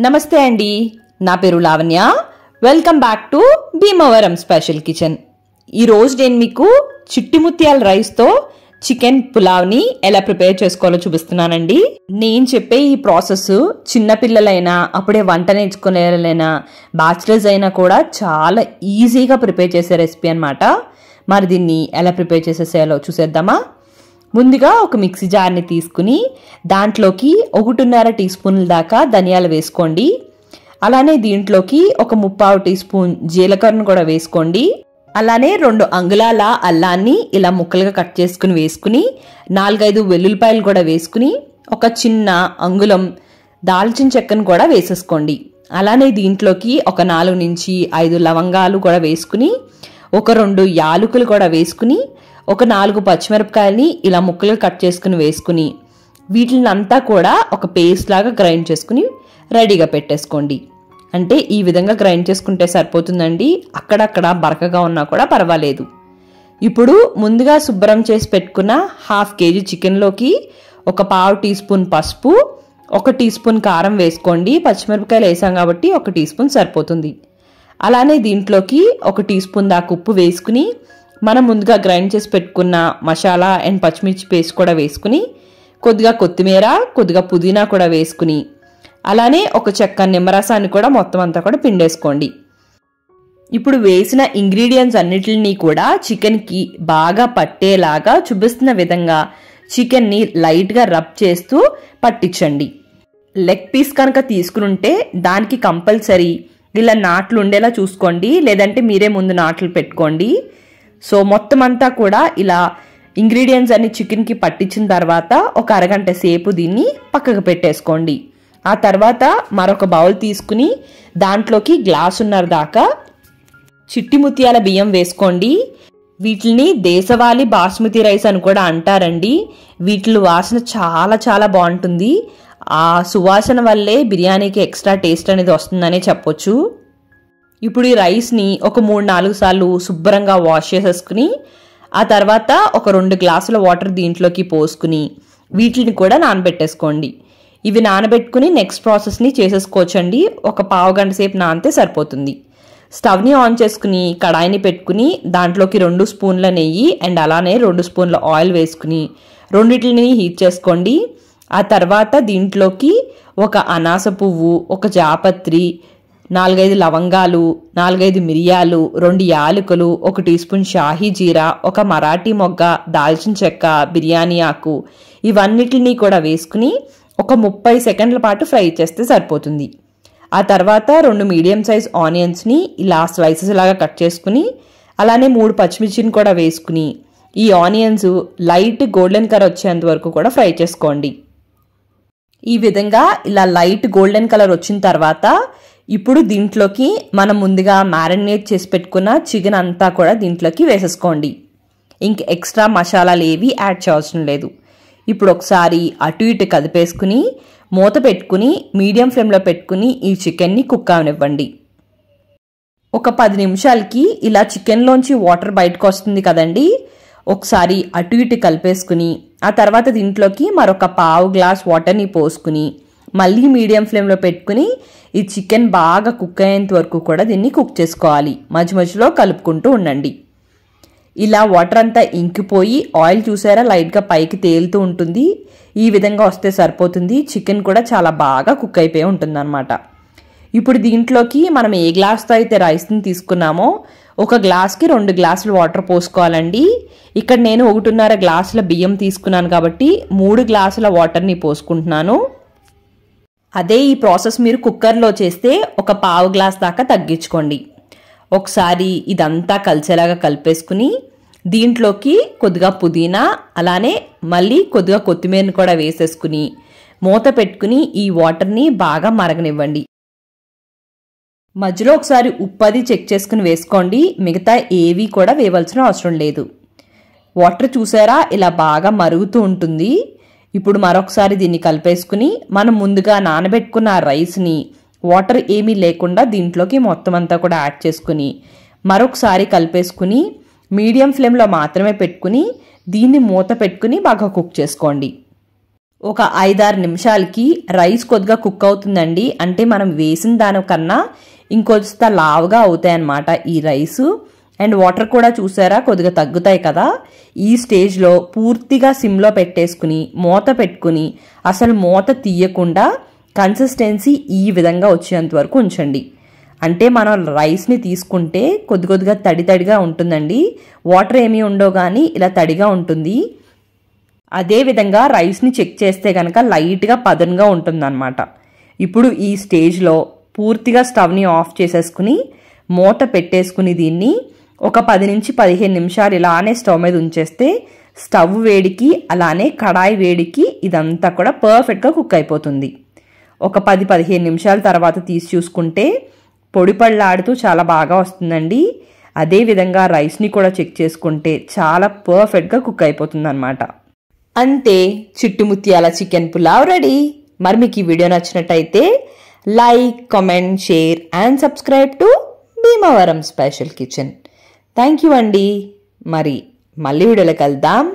నమస్తే అండి, నా పేరు Lavanya. Welcome back to Bhimavaram special kitchen. ఈరోజు నేను మీకు చిట్టి ముత్యాల రైస్తో చికెన్ పులావ్ని ఎలా ప్రిపేర్ చేసుకోవాలో చూపిస్తున్నానండి. నేను చెప్పే ఈ ప్రాసెస్ చిన్నపిల్లలైనా, అప్పుడే వంట నేర్చుకునేలైనా, బ్యాచిలర్స్ అయినా కూడా చాలా ఈజీగా ప్రిపేర్ చేసే రెసిపీ అనమాట. మరి దీన్ని ఎలా ప్రిపేర్ చేసేసేయాలో చూసేద్దామా? ముందుగా ఒక మిక్సీ జార్ని తీసుకుని దాంట్లోకి 1.5 టీ స్పూన్ల దాకా ధనియాలు వేసుకోండి. అలానే దీంట్లోకి ఒక 3/4 టీ స్పూన్ జీలకర్రను కూడా వేసుకోండి. అలానే 2 అంగుళాల అల్లాన్ని ఇలా ముక్కలుగా కట్ చేసుకుని వేసుకుని 4-5 వెల్లుల్లిపాయలు కూడా వేసుకుని ఒక చిన్న అంగుళం దాల్చిన చెక్కను కూడా వేసేసుకోండి. అలానే దీంట్లోకి ఒక 4 నుంచి 5 లవంగాలు కూడా వేసుకుని ఒక 2 యాలకులు కూడా వేసుకుని ఒక 4 పచ్చిమిరపకాయలని ఇలా ముక్కలు కట్ చేసుకుని వేసుకుని వీటిని అంతా కూడా ఒక పేస్ట్ లాగా గ్రైండ్ చేసుకుని రెడీగా పెట్టేసుకోండి. అంటే ఈ విధంగా గ్రైండ్ చేసుకుంటే సరిపోతుందండి. అక్కడక్కడ బరకగా ఉన్నా కూడా పర్వాలేదు. ఇప్పుడు ముందుగా శుభ్రం చేసి పెట్టుకున్న 1/2 కేజీ చికెన్లోకి ఒక 1/2 టీ స్పూన్ పసుపు, 1 టీ స్పూన్ కారం వేసుకోండి. పచ్చిమిరపకాయలు వేసాం కాబట్టి 1 టీ స్పూన్ సరిపోతుంది. అలానే దీంట్లోకి 1 టీ స్పూన్ దాకా ఉప్పు వేసుకుని మనం ముందుగా గ్రైండ్ చేసి పెట్టుకున్న మసాలా అండ్ పచ్చిమిర్చి పేస్ట్ కూడా వేసుకుని కొద్దిగా కొత్తిమీర, కొద్దిగా పుదీనా కూడా వేసుకుని అలానే ఒక చెక్క నిమ్మరసాన్ని కూడా మొత్తం అంతా కూడా పిండేసుకోండి. ఇప్పుడు వేసిన ఇంగ్రీడియంట్స్ అన్నిటిని కూడా చికెన్కి బాగా పట్టేలాగా చూపిస్తున్న విధంగా చికెన్ని లైట్గా రబ్ చేస్తూ పట్టించండి. లెగ్ పీస్ కనుక తీసుకునుంటే దానికి కంపల్సరీ ఇలా నాట్లు ఉండేలా చూసుకోండి, లేదంటే మీరే ముందు నాట్లు పెట్టుకోండి. సో మొత్తం అంతా కూడా ఇలా ఇంగ్రీడియంట్స్ అన్ని చికెన్కి పట్టించిన తర్వాత ఒక అరగంట సేపు దీన్ని పక్కకు పెట్టేసుకోండి. ఆ తర్వాత మరొక బౌల్ తీసుకుని దాంట్లోకి గ్లాసున్నర దాకా చిట్టి ముత్యాల బియ్యం వేసుకోండి. వీటిని దేశవాళీ బాస్మతి రైస్ అని కూడా అంటారండి. వీటి వాసన చాలా చాలా బాగుంటుంది. ఆ సువాసన వల్లే బిర్యానీకి ఎక్స్ట్రా టేస్ట్ అనేది వస్తుందనే చెప్పొచ్చు. ఇప్పుడు ఈ రైస్ని ఒక 3-4 సార్లు శుభ్రంగా వాష్ చేసేసుకుని ఆ తర్వాత ఒక 2 గ్లాసుల వాటర్ దీంట్లోకి పోసుకుని వీటిని కూడా నానబెట్టేసుకోండి. ఇవి నానబెట్టుకుని నెక్స్ట్ ప్రాసెస్ని చేసేసుకోవచ్చండి. ఒక పావు గంట సేపు నానితే సరిపోతుంది. స్టవ్ని ఆన్ చేసుకుని కడాయిని పెట్టుకుని దాంట్లోకి 2 స్పూన్ల నెయ్యి అండ్ అలానే 2 స్పూన్ల ఆయిల్ వేసుకుని రెండింటిని హీట్ చేసుకోండి. ఆ తర్వాత దీంట్లోకి ఒక అనాస పువ్వు, ఒక జాపత్రి, 4-5 లవంగాలు, 4-5 మిరియాలు, 2 యాలకులు, 1 టీ స్పూన్ షాహీ జీరా, ఒక మరాఠీ మొగ్గ, దాల్చిన చెక్క, బిర్యానీ ఆకు ఇవన్నిటిని కూడా వేసుకుని ఒక 30 సెకండ్ల పాటు ఫ్రై చేస్తే సరిపోతుంది. ఆ తర్వాత 2 మీడియం సైజ్ ఆనియన్స్ని ఇలా స్లైసెస్ లాగా కట్ చేసుకుని అలానే 3 పచ్చిమిర్చిని కూడా వేసుకుని ఈ ఆనియన్స్ లైట్ గోల్డెన్ కలర్ వచ్చేంత వరకు కూడా ఫ్రై చేసుకోండి. ఈ విధంగా ఇలా లైట్ గోల్డెన్ కలర్ వచ్చిన తర్వాత ఇప్పుడు దీంట్లోకి మనం ముందుగా మ్యారినేట్ చేసి పెట్టుకున్న చికెన్ అంతా కూడా దీంట్లోకి వేసేసుకోండి. ఇంక ఎక్స్ట్రా మసాలాలు ఏవి యాడ్ చేయవసరం లేదు. ఇప్పుడు ఒకసారి అటు ఇటు కదిపేసుకుని మూత పెట్టుకుని మీడియం ఫ్లేమ్లో పెట్టుకుని ఈ చికెన్ని కుక్ అవనివ్వండి. ఒక 10 నిమిషాలకి ఇలా చికెన్లోంచి వాటర్ బయటకు వస్తుంది కదండి. ఒకసారి అటు ఇటు కలిపేసుకుని ఆ తర్వాత దీంట్లోకి మరొక పావు గ్లాస్ వాటర్ని పోసుకుని మళ్ళీ మీడియం ఫ్లేమ్లో పెట్టుకుని ఈ చికెన్ బాగా కుక్ అయ్యేంత వరకు కూడా దీన్ని కుక్ చేసుకోవాలి. మధ్య మధ్యలో కలుపుకుంటూ ఉండండి. ఇలా వాటర్ అంతా ఇంకిపోయి ఆయిల్ చూసారా లైట్గా పైకి తేలుతూ ఉంటుంది. ఈ విధంగా వస్తే సరిపోతుంది. చికెన్ కూడా చాలా బాగా కుక్ అయిపోయి ఉంటుంది అనమాట. ఇప్పుడు దీంట్లోకి మనం ఏ గ్లాస్తో అయితే రైస్ని తీసుకున్నామో ఒక గ్లాస్కి 2 గ్లాసులు వాటర్ పోసుకోవాలండి. ఇక్కడ నేను 1.5 గ్లాసుల బియ్యం తీసుకున్నాను కాబట్టి 3 గ్లాసుల వాటర్ని పోసుకుంటున్నాను. అదే ఈ ప్రాసెస్ మీరు కుక్కర్లో చేస్తే ఒక పావు గ్లాస్ దాకా తగ్గించుకోండి. ఒకసారి ఇదంతా కలిసేలాగా కలిపేసుకుని దీంట్లోకి కొద్దిగా పుదీనా అలానే మళ్ళీ కొద్దిగా కొత్తిమీరని కూడా వేసేసుకుని మూత పెట్టుకుని ఈ వాటర్ని బాగా మరగనివ్వండి. మధ్యలో ఒకసారి ఉప్పు అది చెక్ చేసుకుని వేసుకోండి. మిగతా ఏవి కూడా వేయవలసిన అవసరం లేదు. వాటర్ చూసారా ఇలా బాగా మరుగుతూ ఉంటుంది. ఇప్పుడు మరొకసారి దీన్ని కలిపేసుకుని మనం ముందుగా నానబెట్టుకున్న రైస్ని వాటర్ ఏమీ లేకుండా దీంట్లోకి మొత్తం అంతా కూడా యాడ్ చేసుకుని మరొకసారి కలిపేసుకుని మీడియం ఫ్లేమ్లో మాత్రమే పెట్టుకుని దీన్ని మూత పెట్టుకుని బాగా కుక్ చేసుకోండి. ఒక 5-6 నిమిషాలకి రైస్ కొద్దిగా కుక్ అవుతుందండి. అంటే మనం వేసిన దానికన్నా ఇంకొంత లావుగా అవుతాయి అన్నమాట ఈ రైస్. అండ్ వాటర్ కూడా చూసారా కొద్దిగా తగ్గుతాయి కదా. ఈ స్టేజ్లో పూర్తిగా సిమ్లో పెట్టేసుకుని మూత పెట్టుకుని అసలు మూత తీయకుండా కన్సిస్టెన్సీ ఈ విధంగా వచ్చేంత వరకు ఉంచండి. అంటే మనం రైస్ని తీసుకుంటే కొద్దిగా తడిగా ఉంటుందండి. వాటర్ ఏమీ ఉండవు కానీ ఇలా తడిగా ఉంటుంది. అదేవిధంగా రైస్ని చెక్ చేస్తే కనుక లైట్గా పదనుగా ఉంటుందన్నమాట. ఇప్పుడు ఈ స్టేజ్లో పూర్తిగా స్టవ్ని ఆఫ్ చేసేసుకుని మూత పెట్టేసుకుని దీన్ని ఒక 10 నుంచి 15 నిమిషాలు ఇలానే స్టవ్ మీద ఉంచేస్తే స్టవ్ వేడికి అలానే కడాయి వేడికి ఇదంతా కూడా పర్ఫెక్ట్గా కుక్ అయిపోతుంది. ఒక 10-15 నిమిషాల తర్వాత తీసి చూసుకుంటే పొడి పళ్ళాడుతూ చాలా బాగా వస్తుందండి. అదేవిధంగా రైస్ని కూడా చెక్ చేసుకుంటే చాలా పర్ఫెక్ట్గా కుక్ అయిపోతుంది అనమాట. అంతే, చిట్టుముత్యాల చికెన్ పులావ్ రెడీ. మరి మీకు ఈ వీడియో నచ్చినట్టయితే like, comment, share and subscribe to Bhimavaram special kitchen. Thank you అండి. మరి మళ్ళీ వీడియోలో కలుద్దాం.